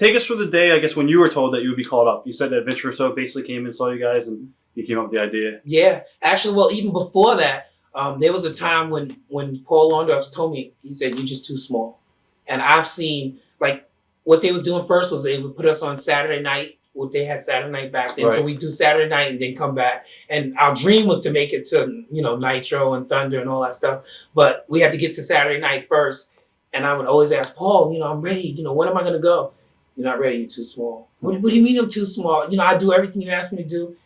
Take us through the day, I guess, when you were told that you would be called up. You said that Vince Russo basically came and saw you guys and he came up with the idea. Yeah. Actually, well, even before that, there was a time when Paul Orndorff told me, he said, you're just too small. And I've seen, like, what they was doing first was they would put us on Saturday night. What they had Saturday night back then. Right. So we do Saturday night and then come back. And our dream was to make it to, Nitro and Thunder and all that stuff. But we had to get to Saturday night first. And I would always ask Paul, I'm ready. When am I going to go? You're not ready. You're too small. What do you mean I'm too small? I do everything you ask me to do.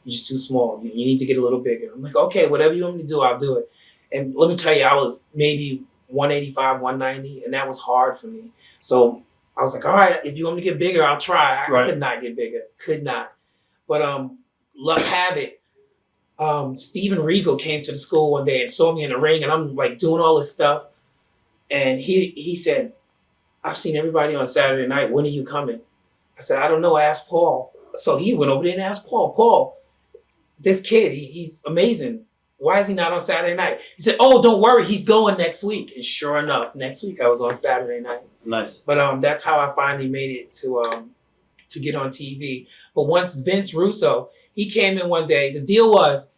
You're just too small. You need to get a little bigger. I'm like, okay, whatever you want me to do, I'll do it. And let me tell you, I was maybe 185, 190, and that was hard for me. So I was like, all right, if you want me to get bigger, I'll try. I could not get bigger. Could not. But luck have it, Steve Regal came to the school one day and saw me in the ring, and I'm like doing all this stuff. And he said, I've seen everybody on Saturday night. When are you coming? I said, I don't know. I asked Paul. So he went over there and asked Paul. Paul, this kid, he's amazing. Why is he not on Saturday night? He said, oh, don't worry. He's going next week. And sure enough, next week I was on Saturday night. Nice. But that's how I finally made it to get on TV. But once Vince Russo, he came in one day. The deal was,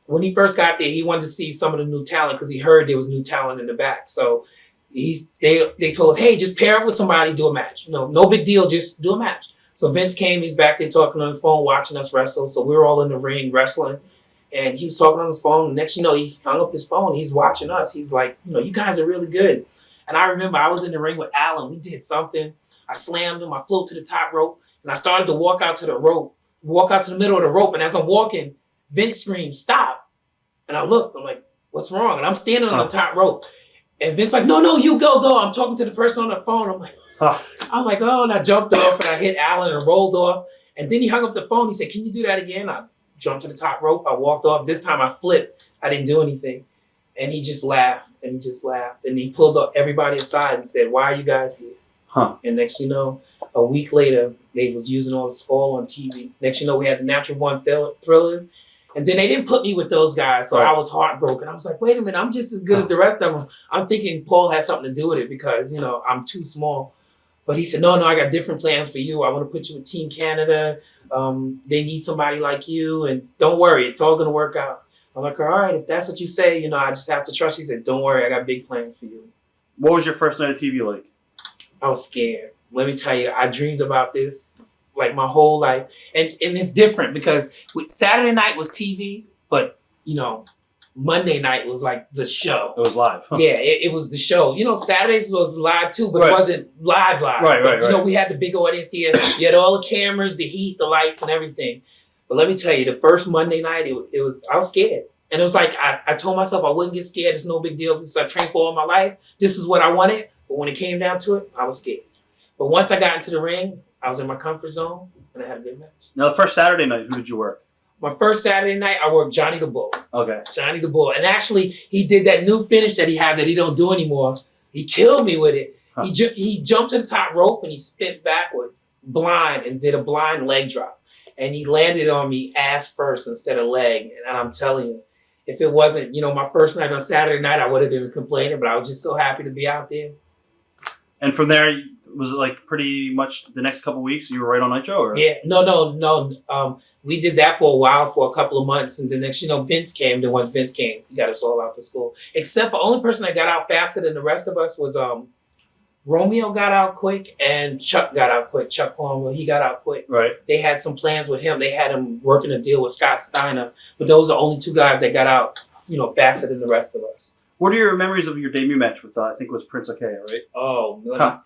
when he first got there, he wanted to see some of the new talent because he heard there was new talent in the back. So they told us, hey, just pair up with somebody, do a match. No big deal, just do a match. So Vince came, he's back there talking on his phone, watching us wrestle. So we were all in the ring wrestling. And he was talking on his phone. Next you know, he hung up his phone. He's watching us. He's like, you guys are really good. And I remember I was in the ring with Alan. We did something. I slammed him. I flew to the top rope. And I started to walk out to the middle of the rope. And as I'm walking, Vince screamed, stop. And I looked. I'm like, what's wrong? And I'm standing on the top rope. And Vince's like, no, you go. I'm talking to the person on the phone. I'm like, oh, and I jumped off and I hit Alan and rolled off. And then he hung up the phone. He said, can you do that again? I jumped to the top rope. I walked off. This time I flipped. I didn't do anything. And he just laughed. And he pulled up everybody aside and said, why are you guys here? And next you know, a week later, they was using all this all on TV. Next you know, we had the Natural Born Thrillers. And then they didn't put me with those guys, so I was heartbroken. I was like, wait a minute, I'm just as good as the rest of them. I'm thinking Paul has something to do with it because, I'm too small. But he said, no, I got different plans for you. I want to put you with Team Canada. They need somebody like you. And don't worry, it's all going to work out. I'm like, all right, if that's what you say, I just have to trust you. He said, don't worry, I got big plans for you. What was your first night of TV like? I was scared. Let me tell you, I dreamed about this like my whole life. And it's different because Saturday night was TV, but, Monday night was like the show. It was live. Huh? Yeah, it was the show. Saturdays was live too, but it wasn't live. Right. We had the big audience there. You had all the cameras, the heat, the lights, and everything. But let me tell you, the first Monday night, I was scared. And it was like, I told myself I wouldn't get scared. It's no big deal. This is I trained for all my life. This is what I wanted. But when it came down to it, I was scared. But once I got into the ring, I was in my comfort zone, and I had a good match. Now, the first Saturday night, who did you work? My first Saturday night, I worked Johnny the Bull. Okay. Johnny the Bull. And actually, he did that new finish that he had that he don't do anymore. He killed me with it. Huh. He jumped to the top rope, and he spit backwards, blind, and did a blind leg drop. And he landed on me ass first instead of leg. And I'm telling you, if it wasn't, my first night on Saturday night, I would have been complaining, but I was just so happy to be out there. And from there, was it like pretty much the next couple of weeks you were right on Nitro? Or? Yeah, no. We did that for a while, for a couple of months, and the next, Vince came. Then once Vince came, he got us all out to school. Except for the only person that got out faster than the rest of us was Romeo got out quick and Chuck got out quick. Chuck Palmer, he got out quick. Right. They had some plans with him. They had him working a deal with Scott Steiner, but those are the only two guys that got out, faster than the rest of us. What are your memories of your debut match with, I think it was Prince Iaukea, right? Oh,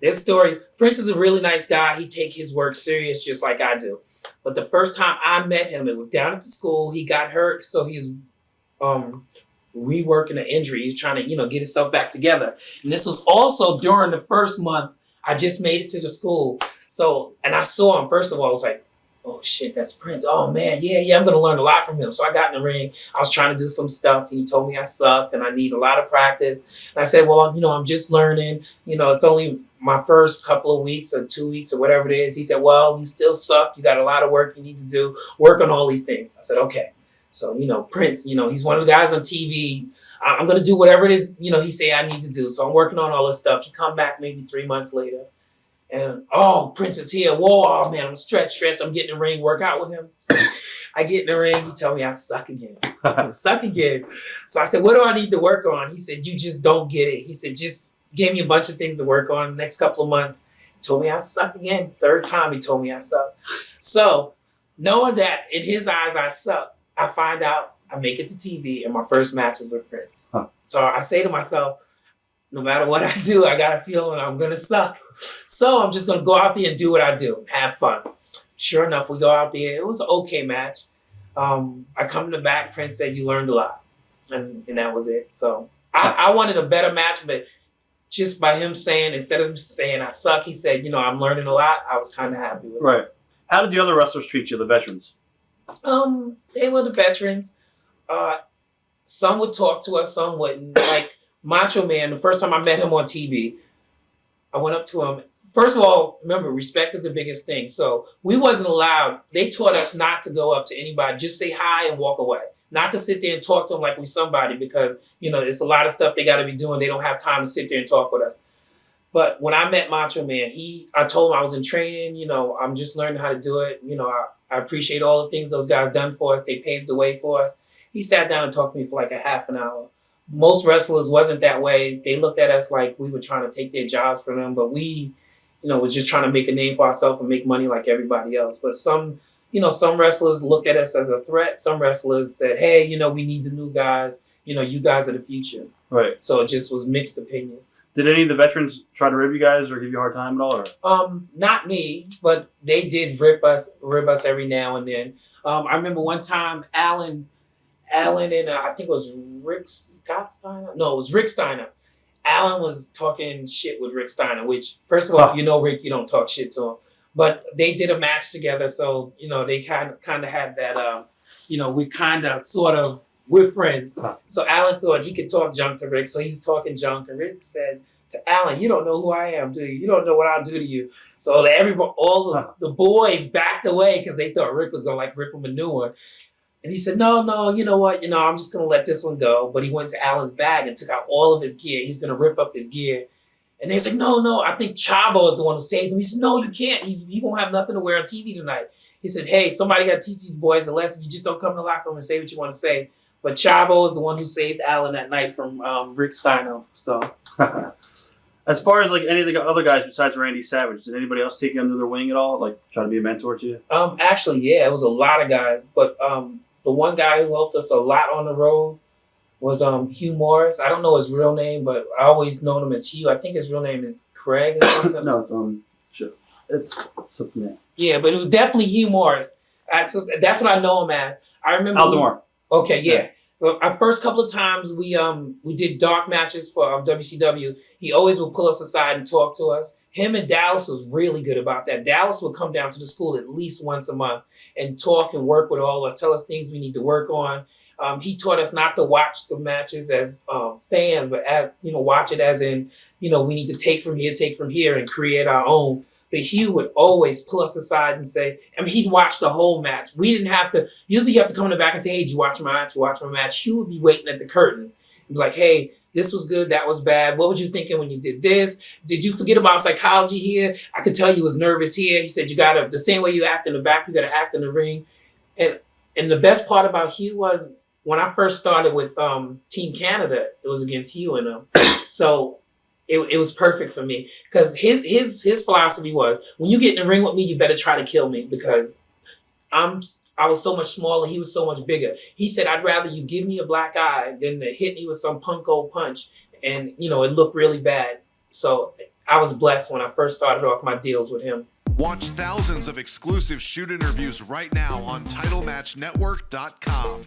this story, Prince is a really nice guy. He take his work serious just like I do. But the first time I met him, it was down at the school. He got hurt, so he was reworking an injury. He's trying to, get himself back together. And this was also during the first month I just made it to the school. So, and I saw him, first of all, I was like, oh shit, that's Prince. Oh man, yeah, I'm going to learn a lot from him. So I got in the ring. I was trying to do some stuff. And he told me I sucked and I need a lot of practice. And I said, well, I'm just learning. It's only my first couple of weeks or 2 weeks or whatever it is. He said, well, you still suck. You got a lot of work you need to do. Work on all these things. I said, okay. So, Prince, he's one of the guys on TV. I'm going to do whatever it is, he say I need to do. So I'm working on all this stuff. He come back maybe 3 months later. And, oh, Prince is here. Whoa, oh, man, I'm stretched. I'm getting in the ring, work out with him. I get in the ring. He told me I suck again. I suck again. So I said, what do I need to work on? He said, you just don't get it. He said, just gave me a bunch of things to work on the next couple of months. He told me I suck again. Third time he told me I suck. So knowing that in his eyes I suck, I find out I make it to TV and my first match is with Prince. So I say to myself, no matter what I do, I got a feeling I'm going to suck. So I'm just going to go out there and do what I do, have fun. Sure enough, we go out there. It was an okay match. I come in the back, Prince said, you learned a lot. And that was it. So I wanted a better match, but just by him saying, instead of saying I suck, he said, I'm learning a lot. I was kind of happy with it. Right. How did the other wrestlers treat you, the veterans? They were the veterans. Some would talk to us, some wouldn't. Like Macho Man, the first time I met him on TV, I went up to him. First of all, remember, respect is the biggest thing. So we wasn't allowed. They taught us not to go up to anybody. Just say hi and walk away. Not to sit there and talk to them like we somebody because, it's a lot of stuff they got to be doing. They don't have time to sit there and talk with us. But when I met Macho Man, I told him I was in training. I'm just learning how to do it. I appreciate all the things those guys done for us. They paved the way for us. He sat down and talked to me for like a half an hour. Most wrestlers wasn't that way. They looked at us like we were trying to take their jobs from them, but we, was just trying to make a name for ourselves and make money like everybody else. But some wrestlers looked at us as a threat. Some wrestlers said, hey, we need the new guys. You guys are the future. Right. So it just was mixed opinions. Did any of the veterans try to rib you guys or give you a hard time at all? Or? Not me, but they did rib us every now and then. I remember one time Alan and I think it was Rick Steiner. No, it was Rick Steiner. Alan was talking shit with Rick Steiner, which, first of all, if you know Rick, you don't talk shit to him. But they did a match together, so, they kind of had that, we kind of sort of, we're friends. So Alan thought he could talk junk to Rick, so he was talking junk, and Rick said to Alan, you don't know who I am, do you? You don't know what I'll do to you. So all the boys backed away because they thought Rick was going to, rip him a new one. And he said, no, you know what? I'm just going to let this one go. But he went to Alan's bag and took out all of his gear. He's going to rip up his gear. And they said, no, I think Chavo is the one who saved him. He said, no, you can't. He won't have nothing to wear on TV tonight. He said, hey, somebody got to teach these boys a lesson. You just don't come in the locker room and say what you want to say. But Chavo is the one who saved Alan that night from Rick Steiner. So, as far as any of the other guys besides Randy Savage, did anybody else take you under their wing at all? Try to be a mentor to you? Actually, yeah, it was a lot of guys. But the one guy who helped us a lot on the road was Hugh Morris. I don't know his real name, but I always known him as Hugh. I think his real name is Craig or something. No, it's something. Yeah. Yeah, but it was definitely Hugh Morris. That's what I know him as. I remember. Aldemar. Okay, yeah. Well, our first couple of times we did dark matches for WCW. He always would pull us aside and talk to us. Him and Dallas was really good about that. Dallas would come down to the school at least once a month and talk and work with all of us, tell us things we need to work on. He taught us not to watch the matches as fans, but watch it as in, we need to take from here and create our own. But Hugh would always pull us aside and say, he'd watch the whole match. We didn't have to, usually you have to come in the back and say, hey, did you watch my match? You watch my match? Hugh would be waiting at the curtain. He'd be like, hey, this was good, that was bad. What were you thinking when you did this? Did you forget about psychology here? I could tell you was nervous here. He said, the same way you act in the back, you got to act in the ring. And the best part about Hugh was, when I first started with Team Canada, it was against Hugh and them. So it was perfect for me because his philosophy was, when you get in the ring with me, you better try to kill me because I was so much smaller, he was so much bigger. He said, I'd rather you give me a black eye than to hit me with some punko punch and, it looked really bad. So I was blessed when I first started off my deals with him. Watch thousands of exclusive shoot interviews right now on TitleMatchNetwork.com.